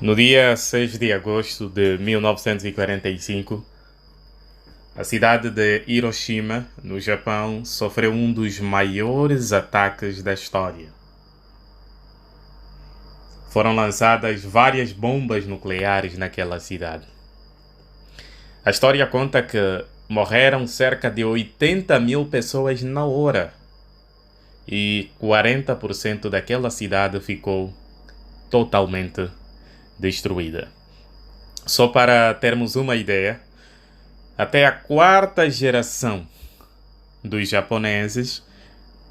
No dia 6 de agosto de 1945, a cidade de Hiroshima, no Japão, sofreu um dos maiores ataques da história. Foram lançadas várias bombas nucleares naquela cidade. A história conta que morreram cerca de 80 mil pessoas na hora e 40% daquela cidade ficou totalmente destruída. Só para termos uma ideia, até a quarta geração dos japoneses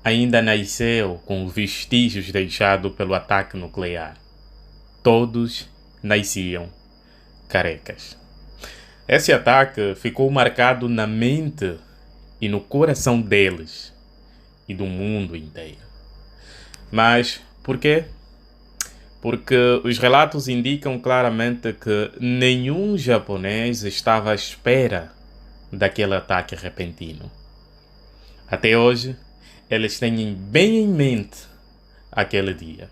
ainda nasceu com vestígios deixados pelo ataque nuclear. Todos nasciam carecas. Esse ataque ficou marcado na mente e no coração deles e do mundo inteiro. Mas por quê? Porque os relatos indicam claramente que nenhum japonês estava à espera daquele ataque repentino. Até hoje, eles têm bem em mente aquele dia.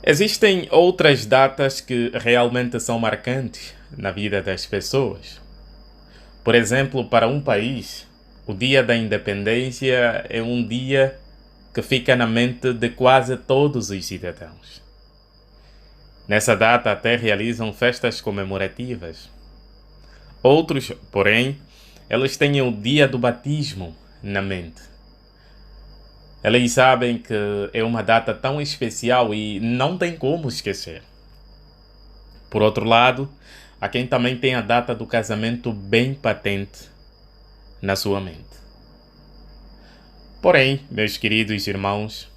Existem outras datas que realmente são marcantes na vida das pessoas. Por exemplo, para um país, o Dia da Independência é um dia que fica na mente de quase todos os cidadãos. Nessa data até realizam festas comemorativas. Outros, porém, eles têm o dia do batismo na mente. Eles sabem que é uma data tão especial e não tem como esquecer. Por outro lado, há quem também tem a data do casamento bem patente na sua mente. Porém, meus queridos irmãos,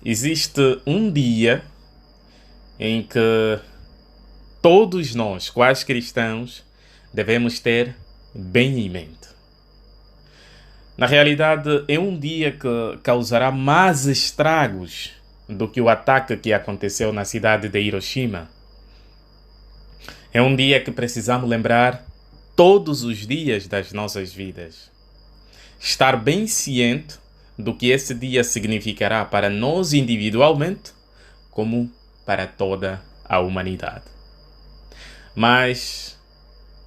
existe um dia em que todos nós, quais cristãos, devemos ter bem em mente. Na realidade, é um dia que causará mais estragos do que o ataque que aconteceu na cidade de Hiroshima. É um dia que precisamos lembrar todos os dias das nossas vidas. Estar bem ciente do que esse dia significará para nós individualmente, como para toda a humanidade. Mas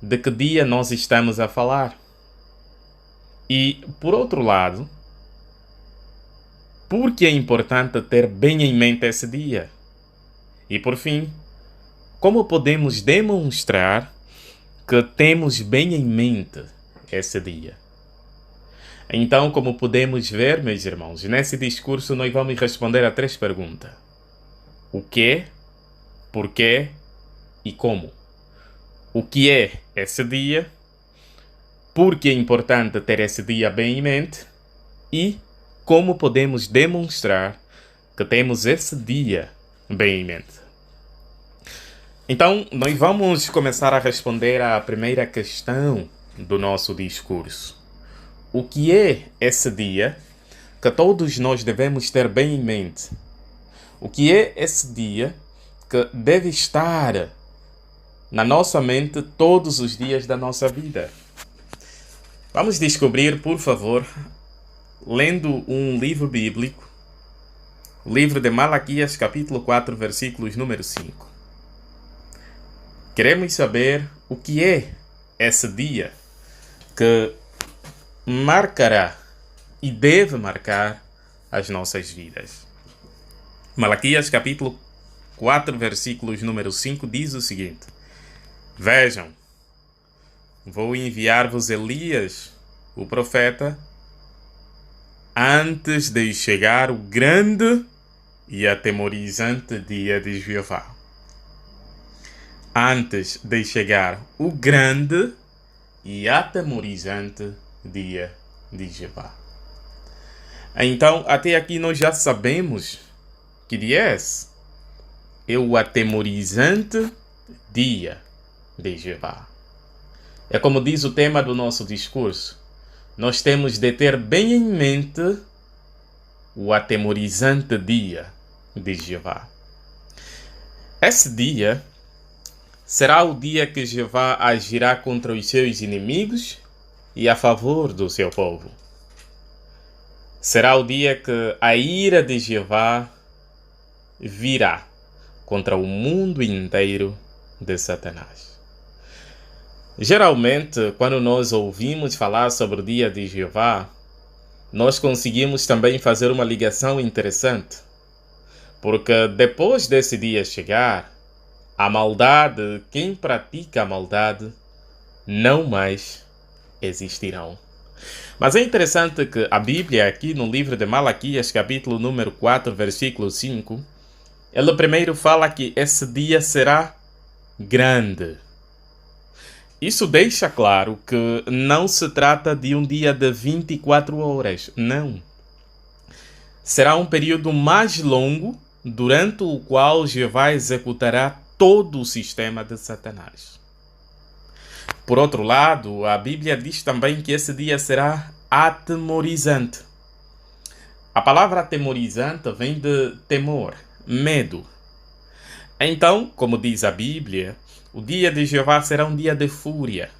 de que dia nós estamos a falar? E, por outro lado, por que é importante ter bem em mente esse dia? E, por fim, como podemos demonstrar que temos bem em mente esse dia? Então, como podemos ver, meus irmãos, nesse discurso nós vamos responder a 3 perguntas. O que, porquê e como? O que é esse dia? Por que é importante ter esse dia bem em mente? E como podemos demonstrar que temos esse dia bem em mente? Então, nós vamos começar a responder à primeira questão do nosso discurso. O que é esse dia que todos nós devemos ter bem em mente? O que é esse dia que deve estar na nossa mente todos os dias da nossa vida? Vamos descobrir, por favor, lendo um livro bíblico, o livro de Malaquias, capítulo 4, versículos número 5. Queremos saber o que é esse dia que marcará e deve marcar as nossas vidas. Malaquias, capítulo 4, versículos número 5, diz o seguinte: Vejam, vou enviar-vos Elias, o profeta, antes de chegar o grande e atemorizante dia de Jeová. Antes de chegar o grande e atemorizante dia de Jeová. Então, até aqui nós já sabemos que dia é esse. É o atemorizante dia de Jeová. É como diz o tema do nosso discurso. Nós temos de ter bem em mente o atemorizante dia de Jeová. Esse dia será o dia que Jeová agirá contra os seus inimigos e a favor do seu povo. Será o dia que a ira de Jeová virá contra o mundo inteiro de Satanás. Geralmente, quando nós ouvimos falar sobre o dia de Jeová, nós conseguimos também fazer uma ligação interessante, porque depois desse dia chegar, a maldade, quem pratica a maldade, não mais existirão. Mas é interessante que a Bíblia, aqui no livro de Malaquias, capítulo número 4, versículo 5, ela primeiro fala que esse dia será grande. Isso deixa claro que não se trata de um dia de 24 horas, não. Será um período mais longo, durante o qual Jeová executará todo o sistema de Satanás. Por outro lado, a Bíblia diz também que esse dia será atemorizante. A palavra atemorizante vem de temor, medo. Então, como diz a Bíblia, o dia de Jeová será um dia de fúria,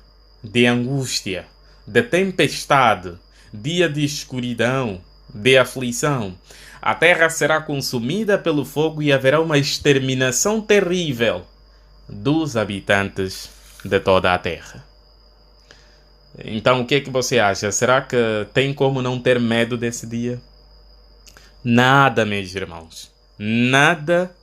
de angústia, de tempestade, dia de escuridão, de aflição. A terra será consumida pelo fogo e haverá uma exterminação terrível dos habitantes de toda a terra. Então, o que é que você acha? Será que tem como não ter medo desse dia? Nada, meus irmãos. Nada,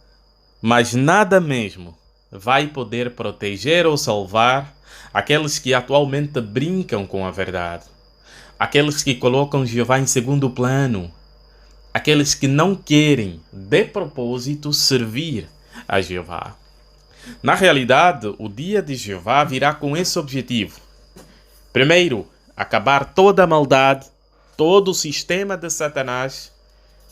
mas nada mesmo, vai poder proteger ou salvar aqueles que atualmente brincam com a verdade, aqueles que colocam Jeová em segundo plano, aqueles que não querem, de propósito, servir a Jeová. Na realidade, o dia de Jeová virá com esse objetivo. Primeiro, acabar toda a maldade, todo o sistema de Satanás.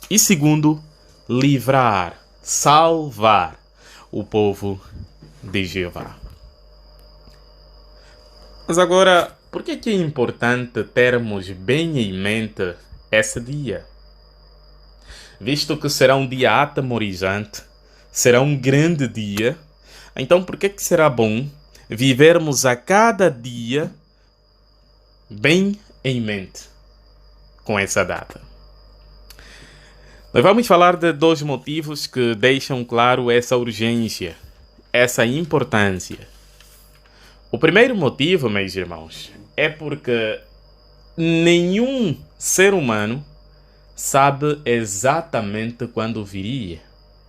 E segundo, livrar, salvar o povo de Jeová. Mas agora, por que é importante termos bem em mente esse dia? Visto que será um dia atemorizante, será um grande dia, então por que será bom vivermos a cada dia bem em mente com essa data? Nós vamos falar de dois motivos que deixam claro essa urgência, essa importância. O primeiro motivo, meus irmãos, é porque nenhum ser humano sabe exatamente quando viria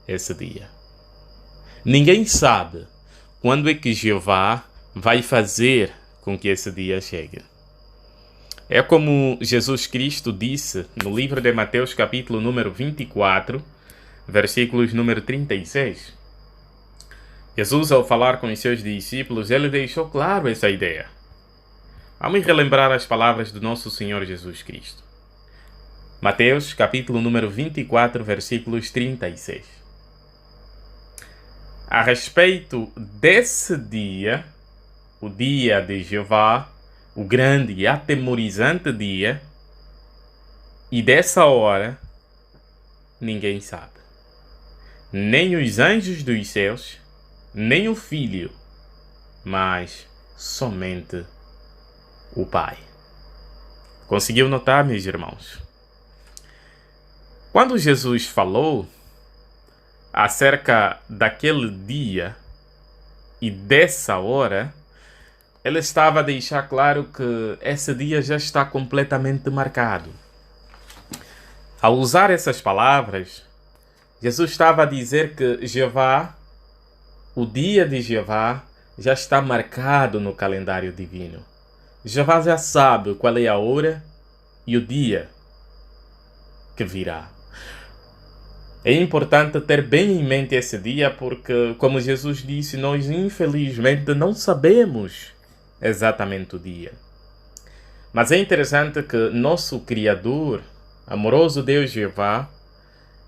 esse dia. Ninguém sabe quando é que Jeová vai fazer com que esse dia chegue. É como Jesus Cristo disse no livro de Mateus, capítulo número 24, versículos número 36. Jesus, ao falar com os seus discípulos, ele deixou claro essa ideia. Vamos relembrar as palavras do nosso Senhor Jesus Cristo. Mateus, capítulo número 24, versículos 36. A respeito desse dia, o dia de Jeová, o grande e atemorizante dia, e dessa hora, ninguém sabe. Nem os anjos dos céus, nem o Filho, mas somente o Pai. Conseguiu notar, meus irmãos? Quando Jesus falou acerca daquele dia e dessa hora, ele estava a deixar claro que esse dia já está completamente marcado. Ao usar essas palavras, Jesus estava a dizer que Jeová, o dia de Jeová, já está marcado no calendário divino. Jeová já sabe qual é a hora e o dia que virá. É importante ter bem em mente esse dia porque, como Jesus disse, nós infelizmente não sabemos exatamente o dia. Mas é interessante que nosso Criador, amoroso Deus Jeová,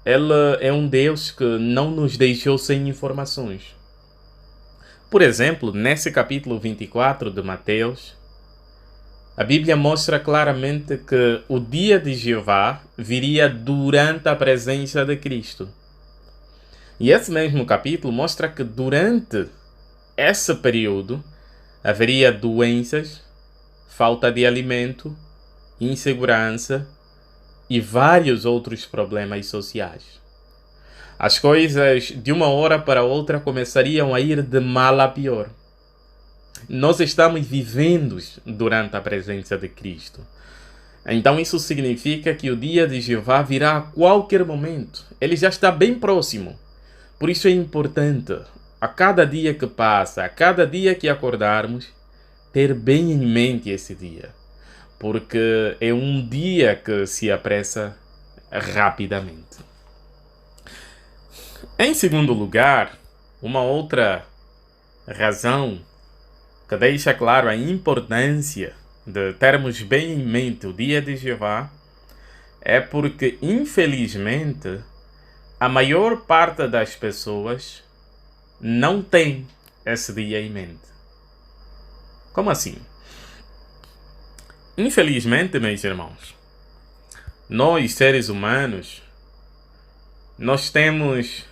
ele é um Deus que não nos deixou sem informações. Por exemplo, nesse capítulo 24 de Mateus, a Bíblia mostra claramente que o dia de Jeová viria durante a presença de Cristo. E esse mesmo capítulo mostra que durante esse período haveria doenças, falta de alimento, insegurança e vários outros problemas sociais. as coisas de uma hora para outra começariam a ir de mal a pior. Nós estamos vivendo durante a presença de Cristo. Então isso significa que o dia de Jeová virá a qualquer momento. Ele já está bem próximo. Por isso é importante, a cada dia que passa, a cada dia que acordarmos, ter bem em mente esse dia. Porque é um dia que se apressa rapidamente. Em segundo lugar, uma outra razão que deixa claro a importância de termos bem em mente o dia de Jeová é porque, infelizmente, a maior parte das pessoas não tem esse dia em mente. Como assim? Infelizmente, meus irmãos, nós, seres humanos, nós temos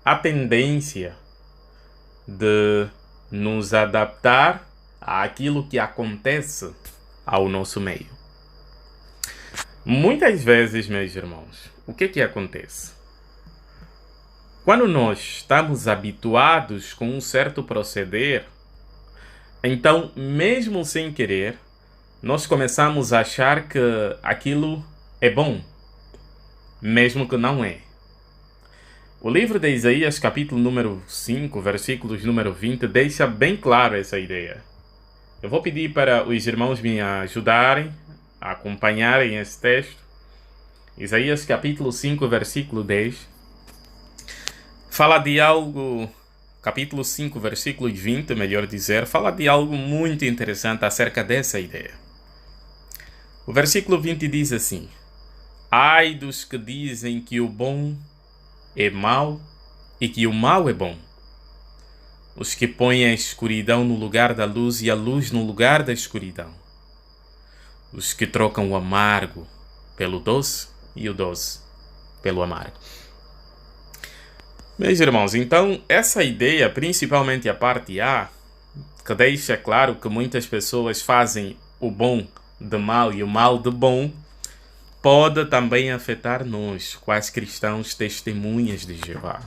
a tendência de nos adaptar àquilo que acontece ao nosso meio. Muitas vezes, meus irmãos, o que acontece? Quando nós estamos habituados com um certo proceder, então, mesmo sem querer, nós começamos a achar que aquilo é bom, mesmo que não é. O livro de Isaías, capítulo número 5, versículos número 20, deixa bem claro essa ideia. Eu vou pedir para os irmãos me ajudarem a acompanharem esse texto. Isaías, capítulo 5, versículo 10. Fala de algo, capítulo 5, versículo 20, melhor dizer, fala de algo muito interessante acerca dessa ideia. O versículo 20 diz assim: ai dos que dizem que o bom é mau e que o mau é bom. Os que põem a escuridão no lugar da luz e a luz no lugar da escuridão. Os que trocam o amargo pelo doce e o doce pelo amargo. Meus irmãos, então essa ideia, principalmente a parte A, que deixa claro que muitas pessoas fazem o bom de mal e o mal de bom, pode também afetar nós, quais cristãos testemunhas de Jeová.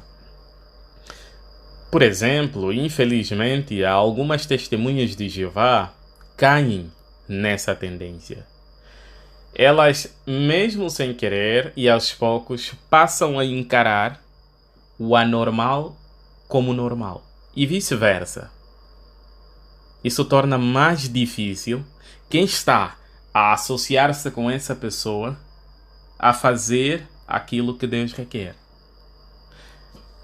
Por exemplo, infelizmente, algumas testemunhas de Jeová caem nessa tendência. Elas, mesmo sem querer e aos poucos, passam a encarar o anormal como normal e vice-versa. Isso torna mais difícil quem está a associar-se com essa pessoa a fazer aquilo que Deus requer.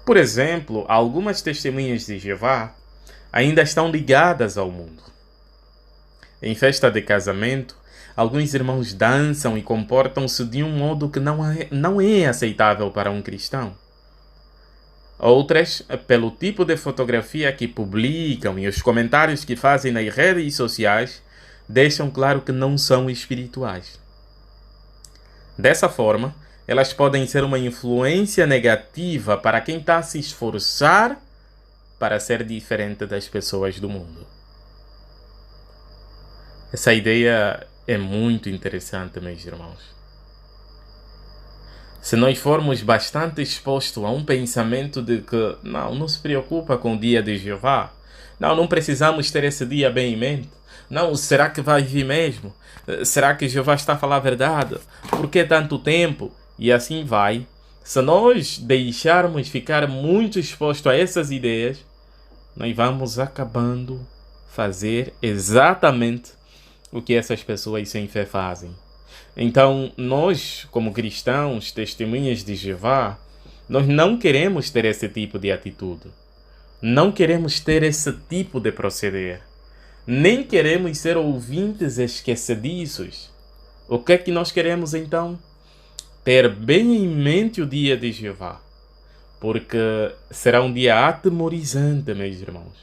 Por exemplo, algumas testemunhas de Jeová ainda estão ligadas ao mundo. Em festa de casamento, alguns irmãos dançam e comportam-se de um modo que não é aceitável para um cristão. Outras, pelo tipo de fotografia que publicam e os comentários que fazem nas redes sociais, deixam claro que não são espirituais. Dessa forma, elas podem ser uma influência negativa para quem está a se esforçar para ser diferente das pessoas do mundo. Essa ideia é muito interessante, meus irmãos. Se nós formos bastante expostos a um pensamento de que não se preocupa com o dia de Jeová, não precisamos ter esse dia bem em mente, será que vai vir mesmo? Será que Jeová está a falar a verdade? Por que tanto tempo? E assim vai. Se nós deixarmos ficar muito exposto a essas ideias, nós vamos acabando fazer exatamente o que essas pessoas sem fé fazem. Então, nós, como cristãos, testemunhas de Jeová, nós não queremos ter esse tipo de atitude. Não queremos ter esse tipo de proceder. Nem queremos ser ouvintes esquecediços. O que é que nós queremos então? Ter bem em mente o dia de Jeová. Porque será um dia atemorizante, meus irmãos.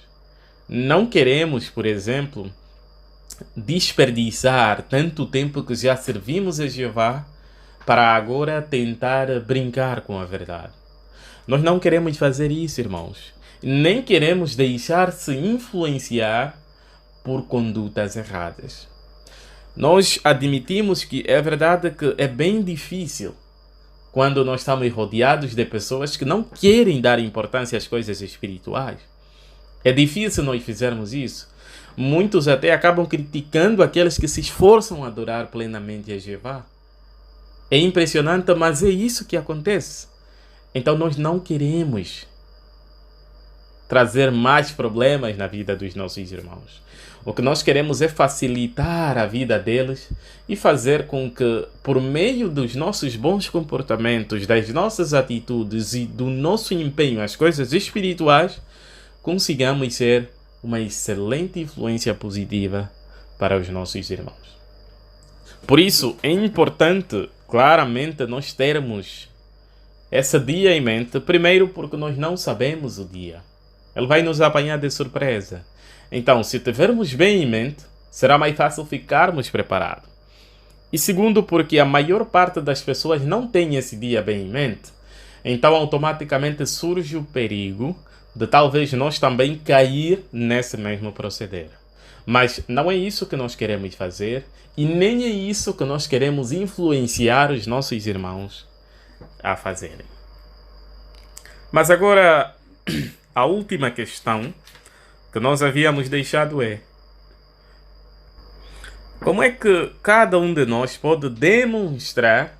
Não queremos, por exemplo, desperdiçar tanto tempo que já servimos a Jeová para agora tentar brincar com a verdade. Nós não queremos fazer isso, irmãos. Nem queremos deixar-se influenciar por condutas erradas. Nós admitimos que é verdade que é bem difícil quando nós estamos rodeados de pessoas que não querem dar importância às coisas espirituais. É difícil nós fizermos isso. Muitos até acabam criticando aqueles que se esforçam a adorar plenamente a Jeová. É impressionante, mas é isso que acontece. Então nós não queremos trazer mais problemas na vida dos nossos irmãos. O que nós queremos é facilitar a vida deles e fazer com que, por meio dos nossos bons comportamentos, das nossas atitudes e do nosso empenho às coisas espirituais, consigamos ser uma excelente influência positiva para os nossos irmãos. Por isso, é importante, claramente, nós termos esse dia em mente, primeiro porque nós não sabemos o dia. Ele vai nos apanhar de surpresa. Então, se tivermos bem em mente, será mais fácil ficarmos preparados. E segundo, porque a maior parte das pessoas não tem esse dia bem em mente. Então, automaticamente surge o perigo de talvez nós também cair nesse mesmo proceder. Mas não é isso que nós queremos fazer e nem é isso que nós queremos influenciar os nossos irmãos a fazerem. Mas agora, a última questão que nós havíamos deixado é: como é que cada um de nós pode demonstrar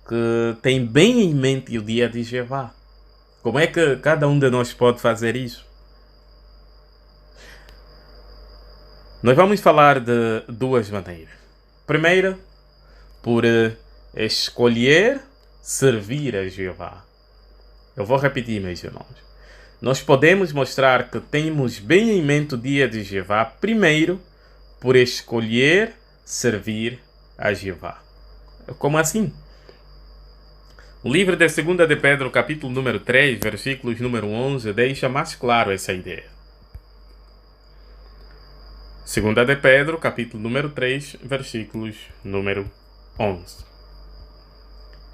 que tem bem em mente o dia de Jeová? Como é que cada um de nós pode fazer isso? Nós vamos falar de duas maneiras. Primeiro, por escolher servir a Jeová. Eu vou repetir, meus irmãos. Nós podemos mostrar que temos bem em mente o dia de Jeová, primeiro, por escolher servir a Jeová. Como assim? O livro de 2 de Pedro, capítulo número 3, versículos número 11, deixa mais claro essa ideia. 2 de Pedro, capítulo número 3, versículos número 11.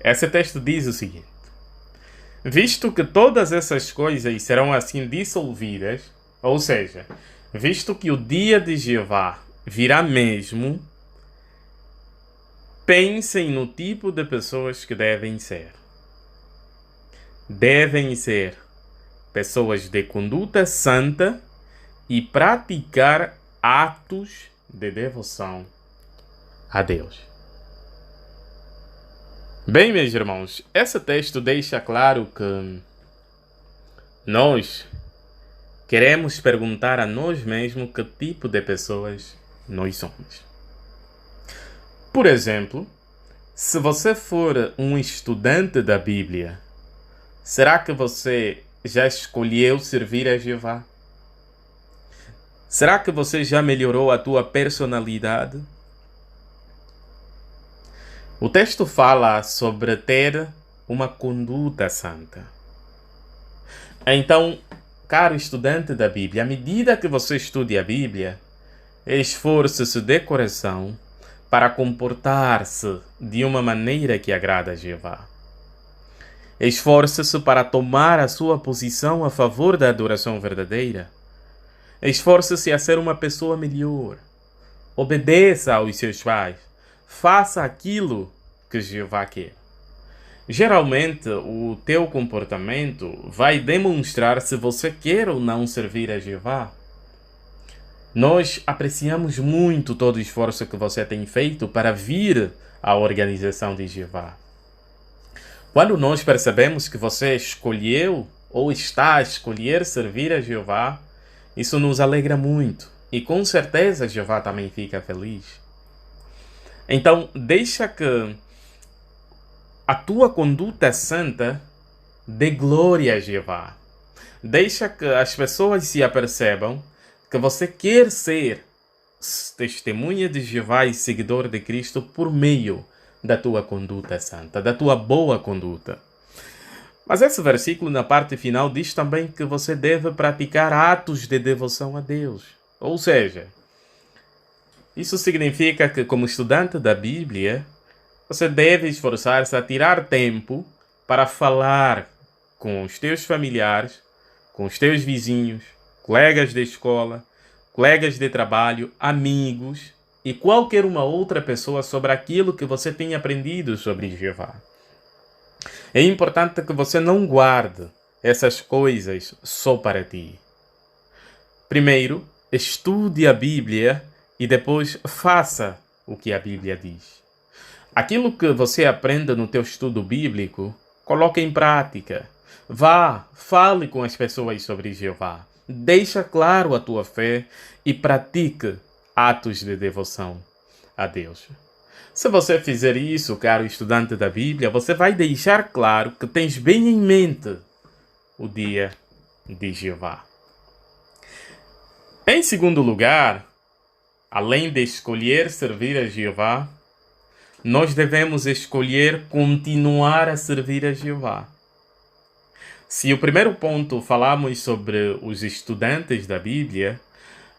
Esse texto diz o seguinte: visto que todas essas coisas serão assim dissolvidas, ou seja, visto que o dia de Jeová virá mesmo, pensem no tipo de pessoas que devem ser. Devem ser pessoas de conduta santa e praticar atos de devoção a Deus. Bem, meus irmãos, esse texto deixa claro que nós queremos perguntar a nós mesmos que tipo de pessoas nós somos. Por exemplo, se você for um estudante da Bíblia, será que você já escolheu servir a Jeová? Será que você já melhorou a tua personalidade? O texto fala sobre ter uma conduta santa. Então, caro estudante da Bíblia, à medida que você estude a Bíblia, esforce-se de coração para comportar-se de uma maneira que agrada a Jeová. Esforce-se para tomar a sua posição a favor da adoração verdadeira. Esforce-se a ser uma pessoa melhor. Obedeça aos seus pais. Faça aquilo que Jeová quer. Geralmente, o teu comportamento vai demonstrar se você quer ou não servir a Jeová. Nós apreciamos muito todo o esforço que você tem feito para vir à organização de Jeová. Quando nós percebemos que você escolheu ou está a escolher servir a Jeová, isso nos alegra muito. E com certeza Jeová também fica feliz. Então, deixa que a tua conduta santa dê glória a Jeová. Deixa que as pessoas se apercebam que você quer ser testemunha de Jeová e seguidor de Cristo por meio da tua conduta santa, da tua boa conduta. Mas esse versículo, na parte final, diz também que você deve praticar atos de devoção a Deus. Ou seja, isso significa que, como estudante da Bíblia, você deve esforçar-se a tirar tempo para falar com os teus familiares, com os teus vizinhos, colegas de escola, colegas de trabalho, amigos e qualquer uma outra pessoa sobre aquilo que você tem aprendido sobre Jeová. É importante que você não guarde essas coisas só para ti. Primeiro, estude a Bíblia e depois faça o que a Bíblia diz. Aquilo que você aprenda no teu estudo bíblico, coloque em prática. Vá, fale com as pessoas sobre Jeová. Deixa claro a tua fé e pratique atos de devoção a Deus. Se você fizer isso, caro estudante da Bíblia, você vai deixar claro que tens bem em mente o dia de Jeová. Em segundo lugar, além de escolher servir a Jeová, nós devemos escolher continuar a servir a Jeová. Se o primeiro ponto falamos sobre os estudantes da Bíblia,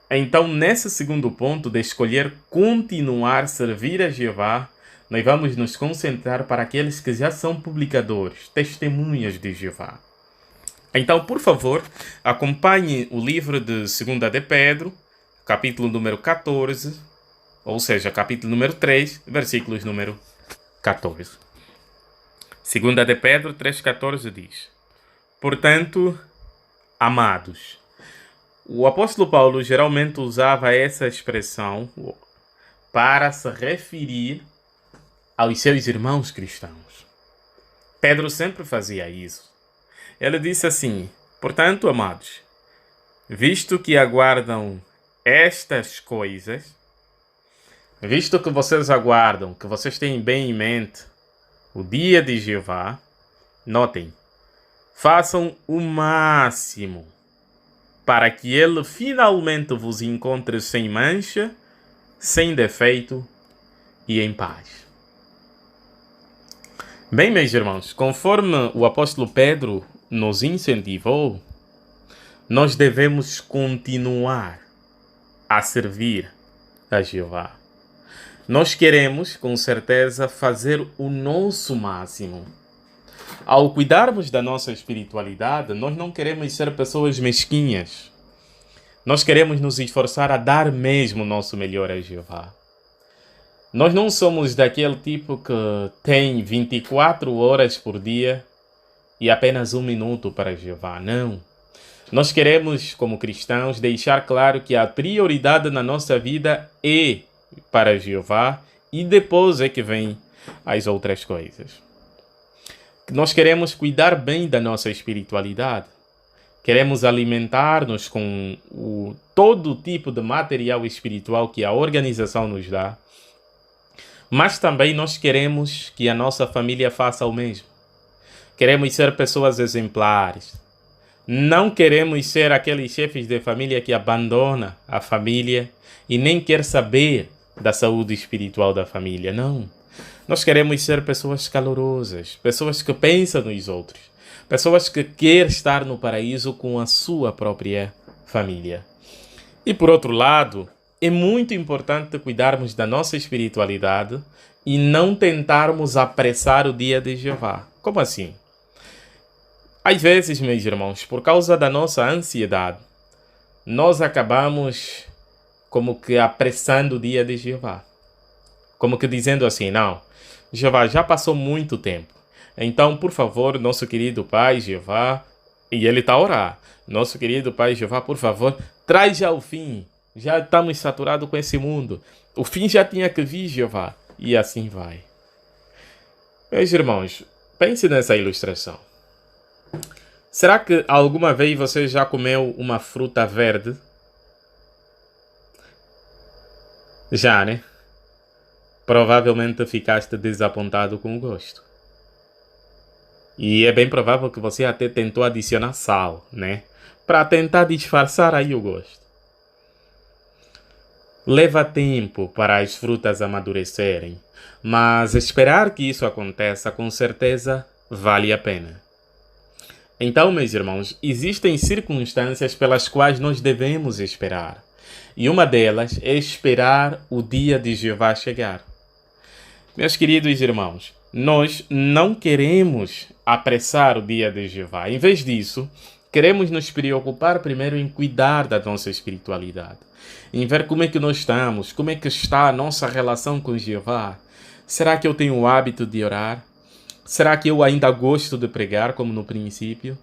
então nesse segundo ponto de escolher continuar a servir a Jeová, nós vamos nos concentrar para aqueles que já são publicadores, testemunhas de Jeová. Então, por favor, acompanhe o livro de 2 de Pedro, capítulo número 14, ou seja, capítulo número 3, versículos número 14. 2 de Pedro 3,14 diz: Portanto, amados. O apóstolo Paulo geralmente usava essa expressão para se referir aos seus irmãos cristãos. Pedro sempre fazia isso. Ele disse assim: Portanto, amados, visto que aguardam estas coisas, visto que vocês aguardam, que vocês têm bem em mente o dia de Jeová, notem, façam o máximo para que ele finalmente vos encontre sem mancha, sem defeito e em paz. Bem, meus irmãos, conforme o apóstolo Pedro nos incentivou, nós devemos continuar a servir a Jeová. Nós queremos, com certeza, fazer o nosso máximo. Ao cuidarmos da nossa espiritualidade, nós não queremos ser pessoas mesquinhas. Nós queremos nos esforçar a dar mesmo o nosso melhor a Jeová. Nós não somos daquele tipo que tem 24 horas por dia e apenas 1 minuto para Jeová. Não. Nós queremos, como cristãos, deixar claro que a prioridade na nossa vida é para Jeová e depois é que vem as outras coisas. Nós queremos cuidar bem da nossa espiritualidade. Queremos alimentar-nos com todo tipo de material espiritual que a organização nos dá. Mas também nós queremos que a nossa família faça o mesmo. Queremos ser pessoas exemplares. Não queremos ser aqueles chefes de família que abandonam a família e nem quer saber da saúde espiritual da família. Não. Nós queremos ser pessoas calorosas, pessoas que pensam nos outros, pessoas que querem estar no paraíso com a sua própria família. E por outro lado, é muito importante cuidarmos da nossa espiritualidade e não tentarmos apressar o dia de Jeová. Como assim? Às vezes, meus irmãos, por causa da nossa ansiedade, nós acabamos como que apressando o dia de Jeová. Como que dizendo assim, não, Jeová já passou muito tempo. Então, por favor, nosso querido Pai Jeová, e ele está a orar, nosso querido Pai Jeová, por favor, traz já o fim. Já estamos saturados com esse mundo. O fim já tinha que vir, Jeová. E assim vai. Meus irmãos, pense nessa ilustração. Será que alguma vez você já comeu uma fruta verde? Já, né? Provavelmente ficaste desapontado com o gosto. E é bem provável que você até tentou adicionar sal, né? Para tentar disfarçar aí o gosto. Leva tempo para as frutas amadurecerem, mas esperar que isso aconteça com certeza vale a pena. Então, meus irmãos, existem circunstâncias pelas quais nós devemos esperar. E uma delas é esperar o dia de Jeová chegar. Meus queridos irmãos, nós não queremos apressar o dia de Jeová. Em vez disso, queremos nos preocupar primeiro em cuidar da nossa espiritualidade. Em ver como é que nós estamos, como é que está a nossa relação com Jeová. Será que eu tenho o hábito de orar? Será que eu ainda gosto de pregar como no princípio?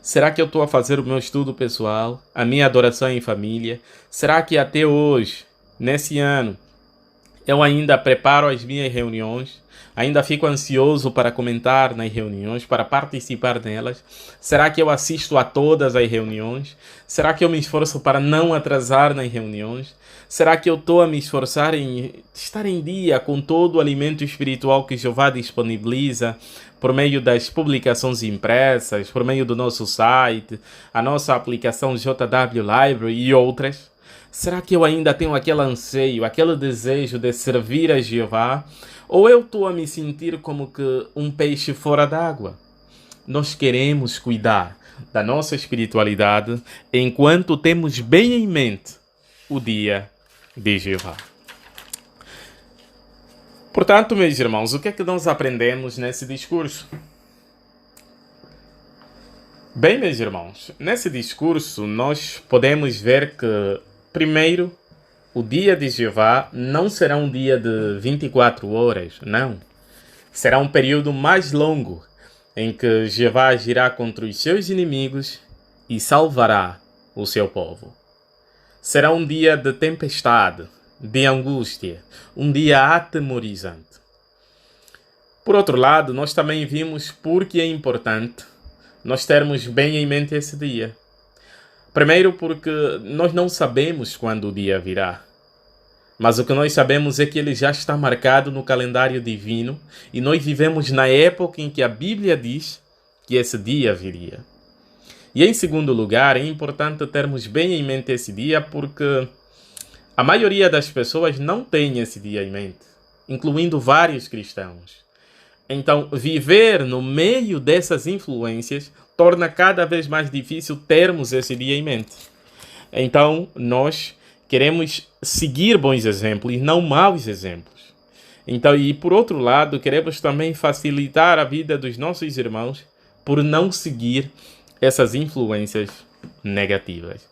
Será que eu estou a fazer o meu estudo pessoal, a minha adoração em família? Será que até hoje, nesse ano, eu ainda preparo as minhas reuniões? Ainda fico ansioso para comentar nas reuniões, para participar nelas? Será que eu assisto a todas as reuniões? Será que eu me esforço para não atrasar nas reuniões? Será que eu estou a me esforçar em estar em dia com todo o alimento espiritual que Jeová disponibiliza por meio das publicações impressas, por meio do nosso site, a nossa aplicação JW Library e outras? Será que eu ainda tenho aquele anseio, aquele desejo de servir a Jeová? Ou eu estou a me sentir como que um peixe fora d'água? Nós queremos cuidar da nossa espiritualidade enquanto temos bem em mente o dia de Jeová. Portanto, meus irmãos, o que é que nós aprendemos nesse discurso? Bem, meus irmãos, nesse discurso nós podemos ver que, primeiro, o dia de Jeová não será um dia de 24 horas, não. Será um período mais longo, em que Jeová agirá contra os seus inimigos e salvará o seu povo. Será um dia de tempestade, de angústia, um dia atemorizante. Por outro lado, nós também vimos por que é importante nós termos bem em mente esse dia. Primeiro porque nós não sabemos quando o dia virá. Mas o que nós sabemos é que ele já está marcado no calendário divino e nós vivemos na época em que a Bíblia diz que esse dia viria. E em segundo lugar, é importante termos bem em mente esse dia porque a maioria das pessoas não tem esse dia em mente, incluindo vários cristãos. Então, viver no meio dessas influências torna cada vez mais difícil termos esse dia em mente. Então, nós queremos seguir bons exemplos e não maus exemplos. Então, e por outro lado, queremos também facilitar a vida dos nossos irmãos por não seguir essas influências negativas.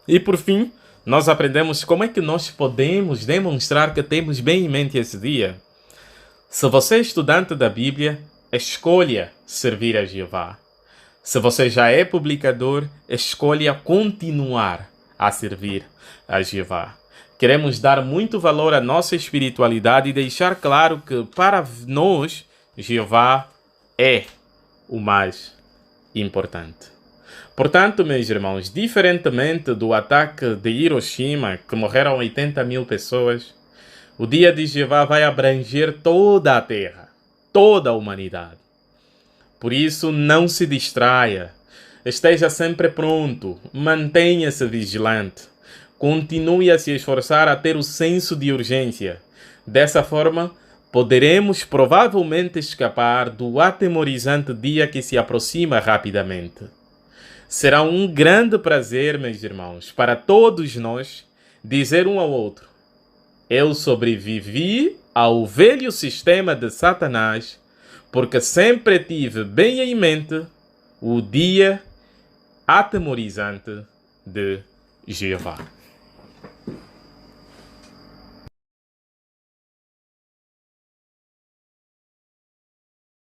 E por fim, nós aprendemos como é que nós podemos demonstrar que temos bem em mente esse dia. Se você é estudante da Bíblia, escolha servir a Jeová. Se você já é publicador, escolha continuar a servir a Jeová. Queremos dar muito valor à nossa espiritualidade e deixar claro que para nós, Jeová é o mais importante. Portanto, meus irmãos, diferentemente do ataque de Hiroshima, que morreram 80 mil pessoas, o dia de Jeová vai abranger toda a terra, toda a humanidade. Por isso, não se distraia. Esteja sempre pronto, mantenha-se vigilante. Continue a se esforçar a ter o senso de urgência. Dessa forma, poderemos provavelmente escapar do atemorizante dia que se aproxima rapidamente. Será um grande prazer, meus irmãos, para todos nós dizer um ao outro: eu sobrevivi ao velho sistema de Satanás, porque sempre tive bem em mente o dia atemorizante de Jeová.